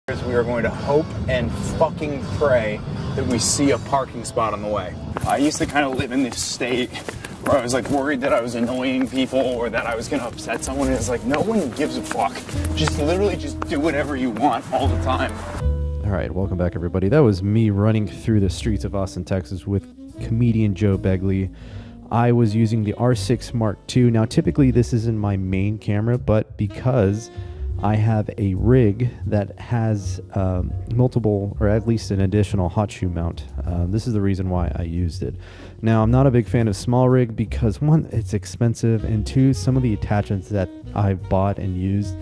We are going to hope and fucking pray that we see a parking spot on the way. I used to kind of live in this state where I was like worried that I was annoying people or that I was going to upset someone. And it's like, no one gives a fuck. Just literally just do whatever you want all the time. All right, welcome back, everybody. That was me running through the streets of Austin, Texas with Comedian Joe Begley. I was using the R6 Mark II. Now, typically this isn't my main camera, but because I have a rig that has multiple, or at least an additional hot shoe mount. This is the reason why I used it. Now, I'm not a big fan of small rig because one, it's expensive, and two, some of the attachments that I've bought and used,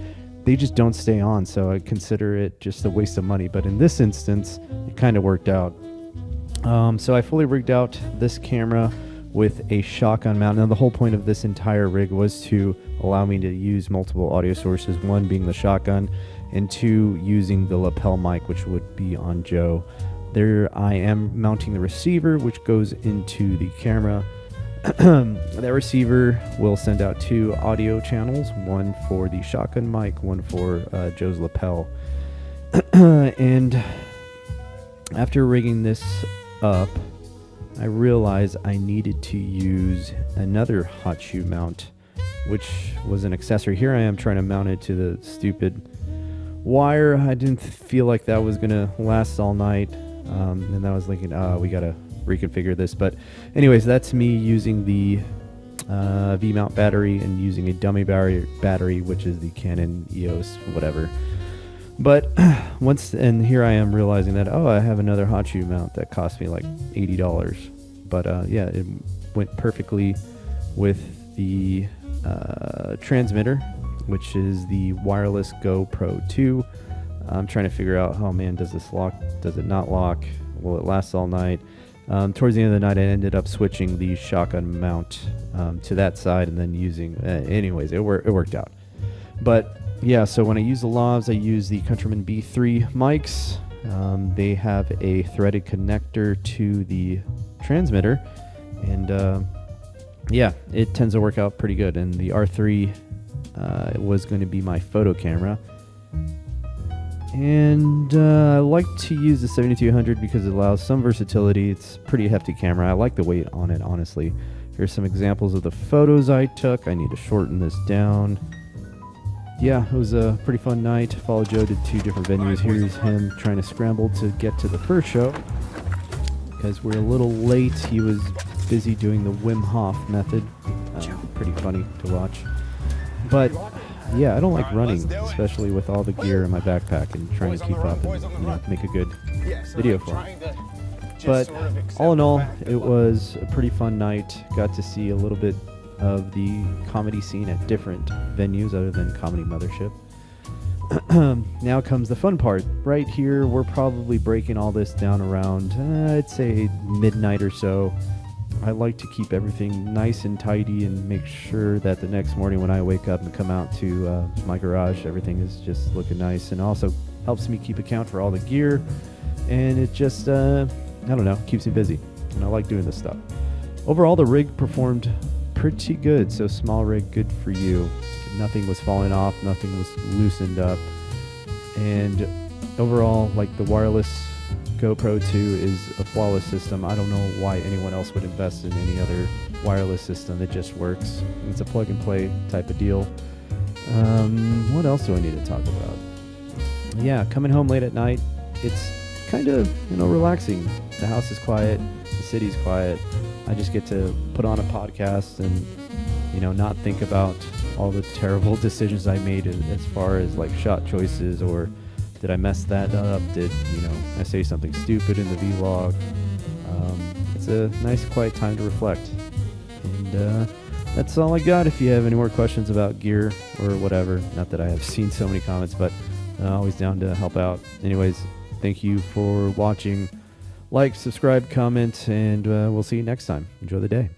they just don't stay on, so I consider it just a waste of money. But in this instance, it kind of worked out. So I fully rigged out this camera with a shotgun mount. Now, the whole point of this entire rig was to allow me to use multiple audio sources, one being the shotgun, and two, using the lapel mic, which would be on Joe. There I am mounting the receiver, which goes into the camera. That receiver will send out two audio channels, one for the shotgun mic, one for Joe's lapel. And after rigging this up, I realized I needed to use another hot shoe mount, which was an accessory. Here I am trying to mount it to the stupid wire. I didn't feel like that was gonna last all night, and I was thinking, we gotta reconfigure this. But anyways, that's me using the V-mount battery and using a dummy battery, which is the Canon EOS whatever. But and here I am realizing that, I have another hot shoe mount that cost me like $80. But yeah, it went perfectly with the transmitter, which is the wireless GoPro 2. I'm trying to figure out, oh man, does this lock? Does it not lock? Will it last all night? Towards the end of the night, I ended up switching the shotgun mount to that side and then using, anyways, it worked out. But yeah, so when I use the lavs, I use the Countryman B3 mics. They have a threaded connector to the transmitter, and yeah, it tends to work out pretty good. And the R3 was going to be my photo camera. And I like to use the 7200 because it allows some versatility. It's a pretty hefty camera. I like the weight on it, honestly. Here's some examples of the photos I took. I need to shorten this down. Yeah, it was a pretty fun night. Follow Joe to two different venues. Here's him trying to scramble to get to the first show because we're a little late. He was busy doing the Wim Hof method. Pretty funny to watch. But yeah, I don't like running, especially with all the gear in my backpack and trying to keep up and make a good video for it. But all in all, it was a pretty fun night. Got to see a little bit of the comedy scene at different venues other than Comedy Mothership. Now comes the fun part. Right here, we're probably breaking all this down around, I'd say midnight or so. I like to keep everything nice and tidy and make sure that the next morning when I wake up and come out to my garage, everything is just looking nice, and also helps me keep account for all the gear, and it just, I don't know, keeps me busy, and I like doing this stuff. Overall, the rig performed pretty good. So small rig, good for you. Nothing was falling off, nothing was loosened up, and overall, like, the wireless GoPro 2 is a flawless system. I don't know why anyone else would invest in any other wireless system. It just works. It's a plug and play type of deal. What else do I need to talk about? Yeah, coming home late at night, it's kind of, relaxing. The house is quiet, the city's quiet. I just get to put on a podcast and, not think about all the terrible decisions I made as far as like shot choices, or did I mess that up? Did, I say something stupid in the vlog? It's a nice quiet time to reflect. And that's all I got. If you have any more questions about gear or whatever, not that I have seen so many comments, but always down to help out. Anyways, thank you for watching. Like, subscribe, comment, and we'll see you next time. Enjoy the day.